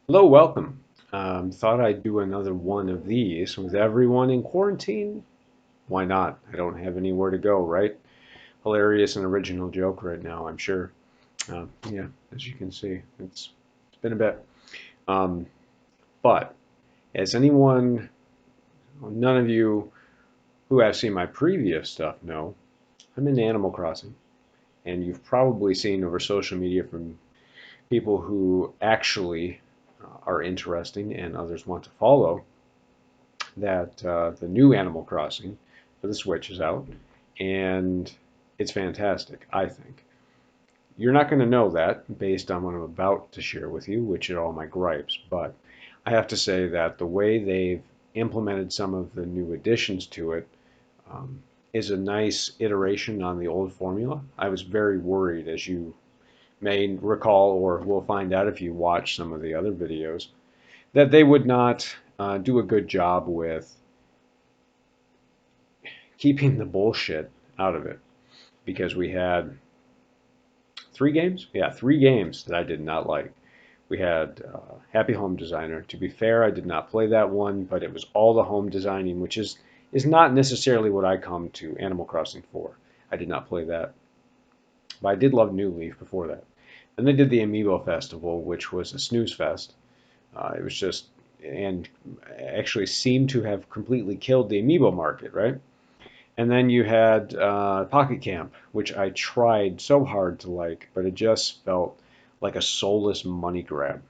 Hello, welcome. Thought I'd do another one of these with everyone in quarantine. Why not? I don't have anywhere to go, right? Hilarious and original joke right now, I'm sure. Yeah, as you can see, it's been a bit. Um, but as anyone, well, none of you who have seen my previous stuff know, I'm into Animal Crossing, and you've probably seen over social media from people who actually are interesting and others want to follow that the new Animal Crossing for the Switch is out, and it's fantastic, I think. You're not going to know that based on what I'm about to share with you, which are all my gripes, but I have to say that the way they've implemented some of the new additions to it um, is a nice iteration on the old formula. I was very worried, as you may recall, or will find out if you watch some of the other videos, that they would not do a good job with keeping the bullshit out of it because we had three games. Yeah, three games that I did not like. We had Happy Home Designer. To be fair, I did not play that one, but it was all the home designing, which is not necessarily what I come to Animal Crossing for. I did not play that, but I did love New Leaf before that. Then they did the Amiibo Festival, which was a snooze fest. It was just and actually seemed to have completely killed the Amiibo market, right? And then you had Pocket Camp, which I tried so hard to like, but it just felt like a soulless money grab.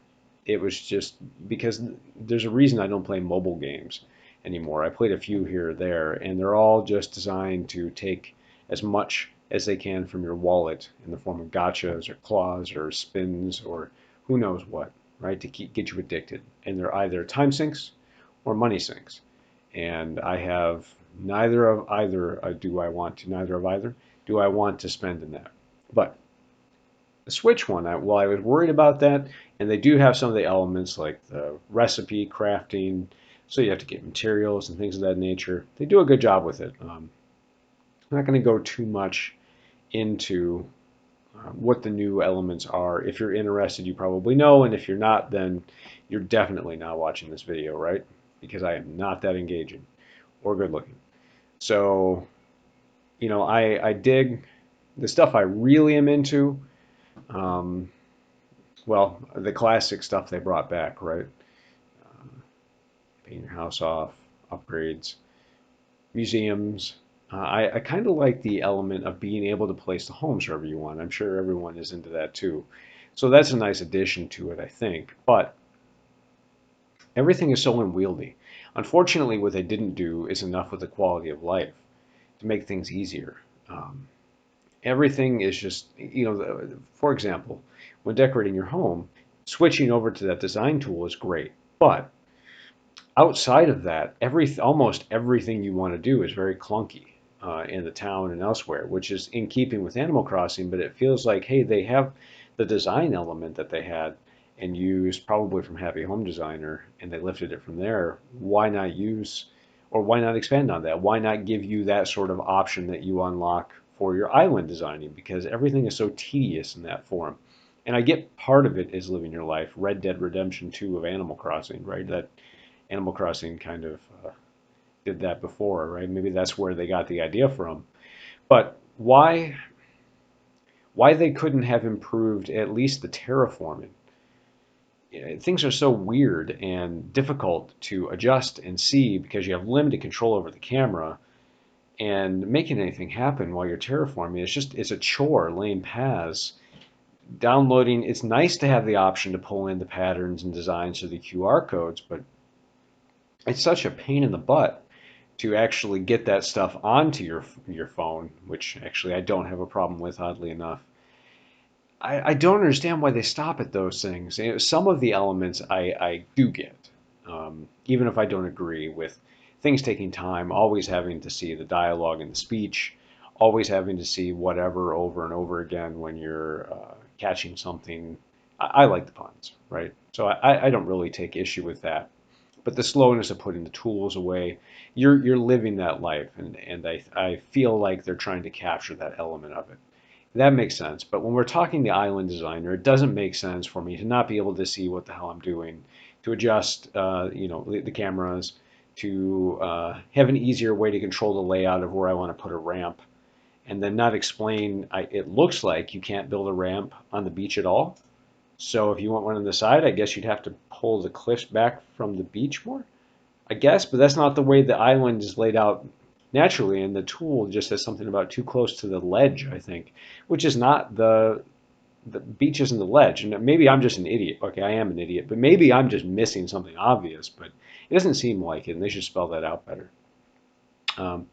It was just because there's a reason I don't play mobile games anymore. I played a few here or there, and they're all just designed to take as much as they can from your wallet in the form of gotchas or claws or spins or who knows what, right, to get you addicted. And they're either time sinks or money sinks, and I have neither of either. Do I want to? Neither of either. Do I want to spend in that? But the Switch one, while I was worried about that, and they do have some of the elements like the recipe crafting, so you have to get materials and things of that nature. They do a good job with it. I'm not going to go too much into what the new elements are. If you're interested, you probably know, and if you're not, then you're definitely not watching this video, right? Because I am not that engaging or good looking. So, I dig the stuff I really am into. Um, well, the classic stuff they brought back, right? Paying your house off, upgrades, museums. I kind of like the element of being able to place the homes wherever you want. I'm sure everyone is into that too. So that's a nice addition to it, I think. But everything is so unwieldy. Unfortunately, what they didn't do is enough with the quality of life to make things easier. Um, Everything is just, for example, when decorating your home, switching over to that design tool is great. But outside of that, almost everything you want to do is very clunky in the town and elsewhere, which is in keeping with Animal Crossing. But it feels like, hey, they have the design element that they had and used probably from Happy Home Designer, and they lifted it from there. Why not use, or why not expand on that? Why not give you that sort of option that you unlock for your island designing? Because everything is so tedious in that form. And I get part of it is living your life. Red Dead Redemption 2 of Animal Crossing, right? That Animal Crossing kind of did that before, right? Maybe that's where they got the idea from. But why they couldn't have improved at least the terraforming? Things are so weird and difficult to adjust and see because you have limited control over the camera, and making anything happen while you're terraforming it's a chore. Laying paths, downloading. It's nice to have the option to pull in the patterns and designs through the QR codes, but it's such a pain in the butt to actually get that stuff onto your phone, which actually I don't have a problem with, oddly enough. I don't understand why they stop at those things. Some of the elements I do get, even if I don't agree with things taking time, always having to see the dialogue and the speech, always having to see whatever over and over again when you're catching something. I like the puns, right? So I don't really take issue with that. But the slowness of putting the tools away, you're living that life, and I feel like they're trying to capture that element of it. that makes sense. But when we're talking the island designer, it doesn't make sense for me to not be able to see what the hell I'm doing, to adjust, the cameras, to have an easier way to control the layout of where I want to put a ramp, and then not explain. It looks like you can't build a ramp on the beach at all. So if you want one on the side, I guess you'd have to pull the cliffs back from the beach more. I guess, but that's not the way the island is laid out naturally. And the tool just says something about too close to the ledge, I think, which is not the beach isn't the ledge. And maybe I'm just an idiot. Okay, I am an idiot, but maybe I'm just missing something obvious. But it doesn't seem like it, and they should spell that out better. Um,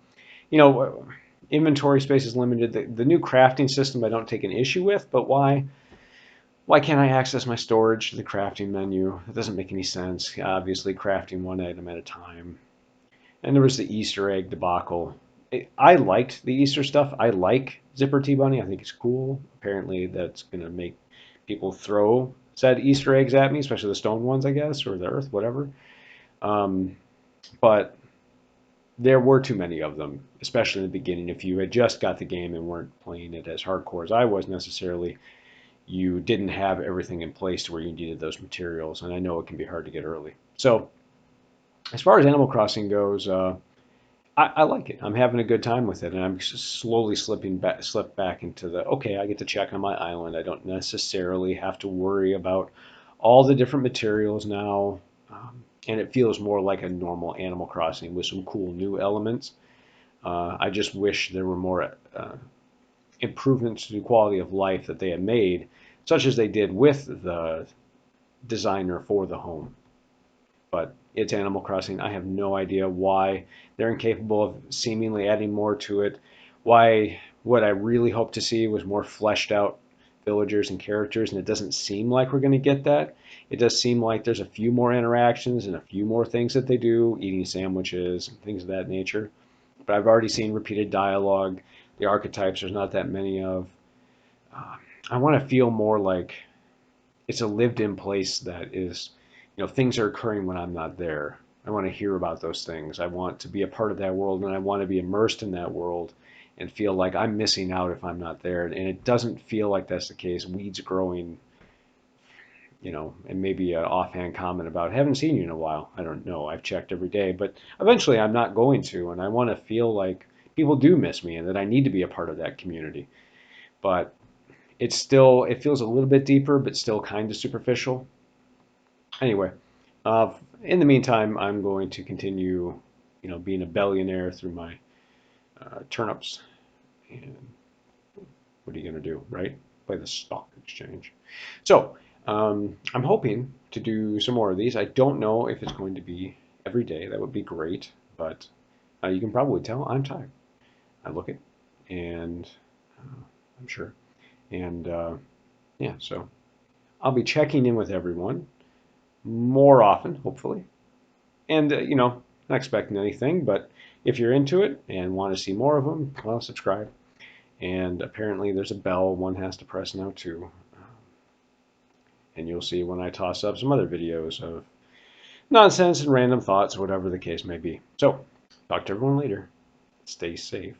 you know, inventory space is limited. The new crafting system I don't take an issue with, but why? Why can't I access my storage to the crafting menu? It doesn't make any sense. Obviously, crafting one item at a time. And there was the Easter egg debacle. I liked the Easter stuff. I like Zipper T Bunny. I think it's cool. Apparently, that's going to make people throw said Easter eggs at me, especially the stone ones, I guess, or the earth, whatever. Um, but there were too many of them, especially in the beginning. If you had just got the game and weren't playing it as hardcore as I was necessarily, you didn't have everything in place to where you needed those materials. And I know it can be hard to get early. So, as far as Animal Crossing goes, I like it. I'm having a good time with it, and I'm slowly slip back into the okay. I get to check on my island. I don't necessarily have to worry about all the different materials now, and it feels more like a normal Animal Crossing with some cool new elements. I just wish there were more improvements to the quality of life that they had made, such as they did with the designer for the home. But it's Animal Crossing. I have no idea why they're incapable of seemingly adding more to it. Why what I really hope to see was more fleshed out villagers and characters, and it doesn't seem like we're going to get that. It does seem like there's a few more interactions and a few more things that they do, eating sandwiches and things of that nature. But I've already seen repeated dialogue. The archetypes, there's not that many of. Uh, I want to feel more like it's a lived in place that is, things are occurring when I'm not there. I want to hear about those things. I want to be a part of that world, and I want to be immersed in that world and feel like I'm missing out if I'm not there. And it doesn't feel like that's the case. Weeds growing, and maybe an offhand comment about haven't seen you in a while. I don't know. I've checked every day, but eventually I'm not going to, and I want to feel like people do miss me and that I need to be a part of that community. But it feels a little bit deeper, but still kind of superficial. Anyway, in the meantime, I'm going to continue, being a billionaire through my turnips. And what are you going to do, right? Play the stock exchange. So I'm hoping to do some more of these. I don't know if it's going to be every day. That would be great, but you can probably tell I'm tired. I look it, and I'm sure. And yeah, so I'll be checking in with everyone more often, hopefully. And, not expecting anything, but if you're into it and want to see more of them, well, subscribe. And apparently there's a bell one has to press now too. And you'll see when I toss up some other videos of nonsense and random thoughts, whatever the case may be. So, talk to everyone later. Stay safe.